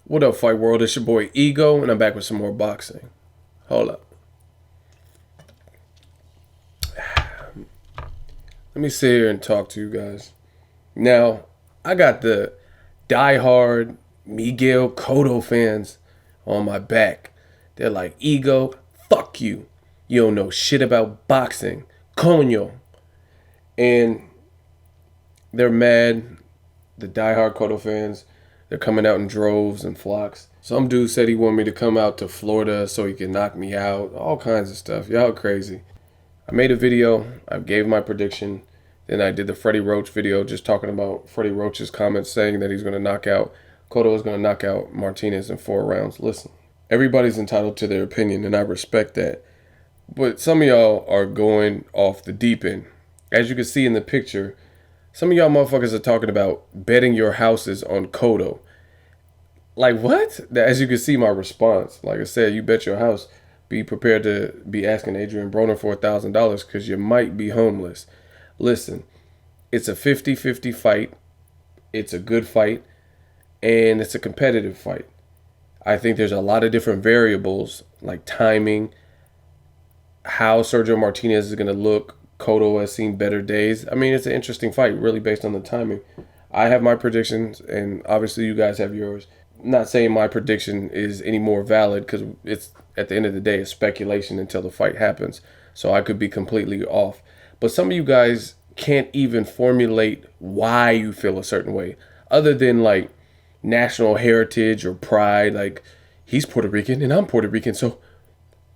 What up, Fight World? It's your boy Ego, and I'm back with some more boxing. Hold up. Let me sit here and talk to you guys. Now, I got the diehard Miguel Cotto fans on my back. They're like, Ego, fuck you. You don't know shit about boxing. Coño. And they're mad. The diehard Cotto fans, they're coming out in droves and flocks. Some dude said he wanted me to come out to Florida so he could knock me out. All kinds of stuff. Y'all crazy. I made a video. I gave my prediction. Then I did the Freddie Roach video just talking about Freddie Roach's comments saying that he's going to knock out, Cotto is going to knock out Martinez in 4 rounds. Listen, everybody's entitled to their opinion, and I respect that. But some of y'all are going off the deep end. As you can see in the picture, some of y'all motherfuckers are talking about betting your houses on Cotto. Like, what? As you can see, my response. Like I said, you bet your house. Be prepared to be asking Adrian Broner for $1,000 because you might be homeless. Listen, it's a 50-50 fight. It's a good fight. And it's a competitive fight. I think there's a lot of different variables like timing, how Sergio Martinez is going to look. Cotto has seen better days. I mean, it's an interesting fight, really based on the timing. I have my predictions, and obviously you guys have yours. I'm not saying my prediction is any more valid because it's, at the end of the day, it's speculation until the fight happens. So I could be completely off. But some of you guys can't even formulate why you feel a certain way, other than like national heritage or pride. Like, he's Puerto Rican and I'm Puerto Rican, so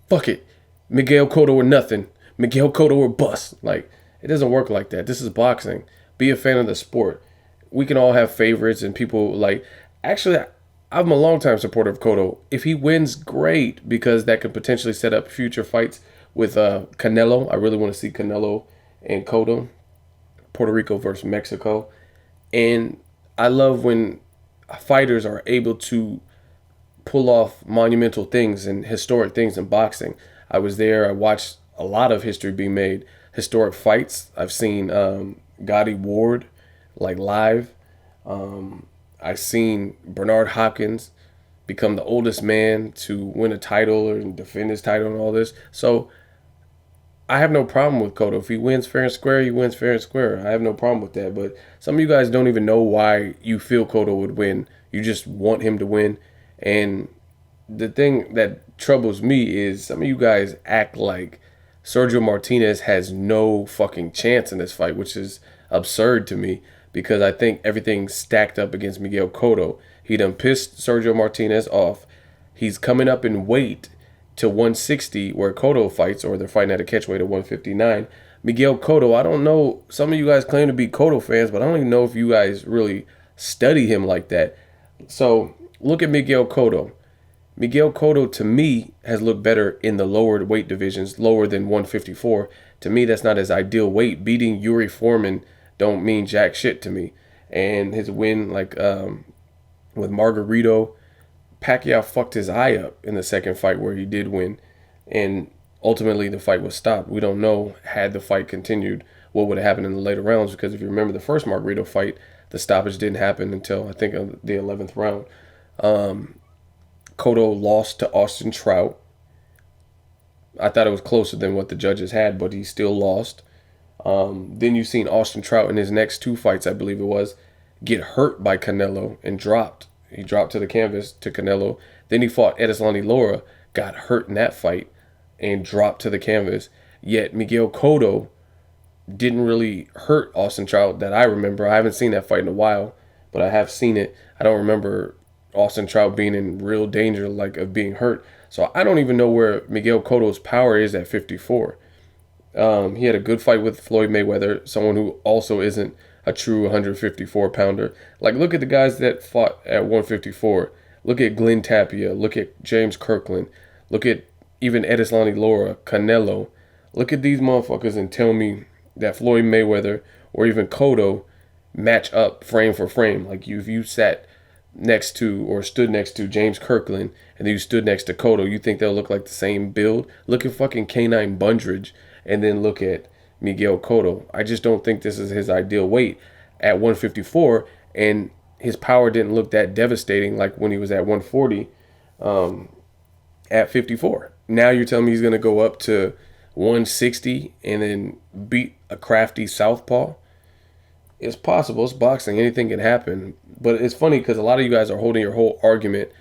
fuck it. Miguel Cotto or nothing. Miguel Cotto or bust. Like, it doesn't work like that. This is boxing. Be a fan of the sport. We can all have favorites and people like. Actually, I'm a longtime supporter of Cotto. If he wins, great, because that could potentially set up future fights with Canelo. I really want to see Canelo and Cotto. Puerto Rico versus Mexico. And I love when fighters are able to pull off monumental things and historic things in boxing. I was there. I watched a lot of history being made. Historic fights. I've seen Gotti Ward like live. I've seen Bernard Hopkins become the oldest man to win a title and defend his title and all this. So I have no problem with Cotto. If he wins fair and square, he wins fair and square. I have no problem with that. But some of you guys don't even know why you feel Cotto would win. You just want him to win. And the thing that troubles me is some of you guys act like Sergio Martinez has no fucking chance in this fight, which is absurd to me because I think everything's stacked up against Miguel Cotto. He done pissed Sergio Martinez off. He's coming up in weight to 160 where Cotto fights, or they're fighting at a catchweight of 159. Miguel Cotto, I don't know. Some of you guys claim to be Cotto fans, but I don't even know if you guys really study him like that. So look at Miguel Cotto. Miguel Cotto, to me, has looked better in the lower weight divisions, lower than 154. To me, that's not his ideal weight. Beating Yuri Foreman don't mean jack shit to me. And his win, like with Margarito, Pacquiao fucked his eye up in the second fight where he did win. And ultimately, the fight was stopped. We don't know, had the fight continued, what would have happened in the later rounds. Because if you remember the first Margarito fight, the stoppage didn't happen until, I think, the 11th round. Cotto lost to Austin Trout. I thought it was closer than what the judges had, but he still lost. Then you've seen Austin Trout in his next 2 fights, I believe it was, get hurt by Canelo and dropped. He dropped to the canvas to Canelo. Then he fought Edeslani Lara, got hurt in that fight, and dropped to the canvas. Yet Miguel Cotto didn't really hurt Austin Trout that I remember. I haven't seen that fight in a while, but I have seen it. I don't remember Austin Trout being in real danger, like of being hurt. So I don't even know where Miguel Cotto's power is at 54. He had a good fight with Floyd Mayweather, someone who also isn't a true 154 pounder. Like, look at the guys that fought at 154. Look at Glenn Tapia. Look at James Kirkland. Look at even Edeslani Lara, Canelo. Look at these motherfuckers and tell me that Floyd Mayweather or even Cotto match up frame for frame. Like, if you sat next to or stood next to James Kirkland and then you stood next to Cotto, you think they'll look like the same build? Look at fucking K9 Bundridge and then look at Miguel Cotto. I just don't think this is his ideal weight at 154. And his power didn't look that devastating like when he was at 140 at 54. Now you're telling me he's going to go up to 160 and then beat a crafty southpaw? It's possible. It's boxing. Anything can happen. But it's funny because a lot of you guys are holding your whole argument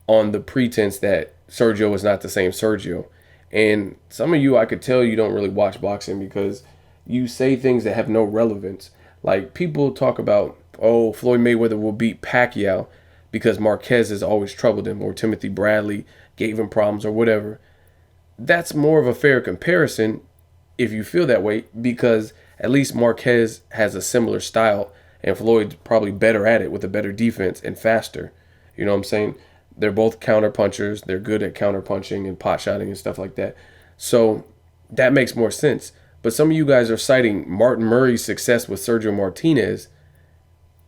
on the pretense that Sergio is not the same Sergio. And some of you, I could tell you don't really watch boxing because you say things that have no relevance. Like people talk about, oh, Floyd Mayweather will beat Pacquiao because Marquez has always troubled him, or Timothy Bradley gave him problems, or whatever. That's more of a fair comparison if you feel that way, because at least Marquez has a similar style and Floyd's probably better at it with a better defense and faster. You know what I'm saying? They're both counter punchers. They're good at counter punching and pot shotting and stuff like that. So that makes more sense. But some of you guys are citing Martin Murray's success with Sergio Martinez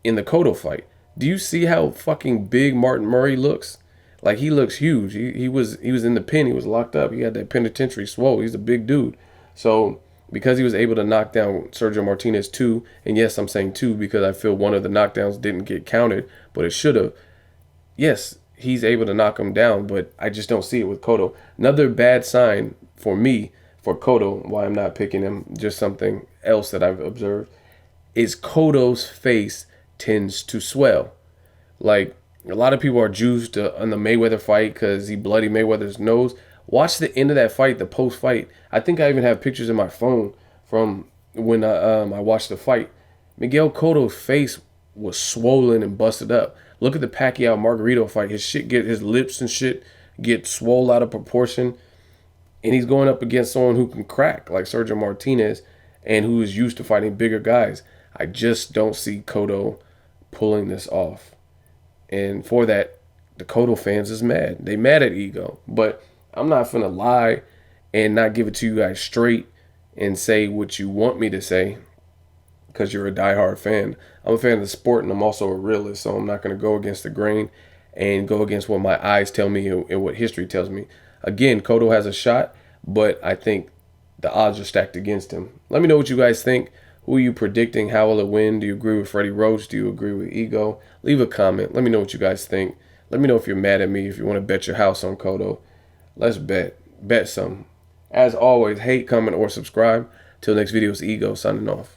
in the Cotto fight. Do you see how fucking big Martin Murray looks? Like, he looks huge. He was in the pen. He was locked up. He had that penitentiary swole. He's a big dude. So because he was able to knock down Sergio Martinez too, and yes, I'm saying two because I feel one of the knockdowns didn't get counted, but it should have. Yes, he's able to knock him down, but I just don't see it with Cotto. Another bad sign for me, for Cotto, why I'm not picking him, just something else that I've observed, is Cotto's face tends to swell. Like, a lot of people are juiced on the Mayweather fight because he bloody Mayweather's nose. Watch the end of that fight, the post-fight. I think I even have pictures in my phone from when I watched the fight. Miguel Cotto's face was swollen and busted up. Look at the Pacquiao Margarito fight. His lips and shit get swole out of proportion. And he's going up against someone who can crack, like Sergio Martinez, and who is used to fighting bigger guys. I just don't see Cotto pulling this off. And for that, the Cotto fans is mad. They mad at ego. But I'm not finna lie and not give it to you guys straight and say what you want me to say because you're a diehard fan. I'm a fan of the sport, and I'm also a realist, so I'm not going to go against the grain and go against what my eyes tell me and what history tells me. Again, Cotto has a shot, but I think the odds are stacked against him. Let me know what you guys think. Who are you predicting? How will it win? Do you agree with Freddie Roach? Do you agree with Ego? Leave a comment. Let me know what you guys think. Let me know if you're mad at me, if you want to bet your house on Cotto. Let's bet. Bet some. As always, hate, comment, or subscribe. Till next video, it's Ego signing off.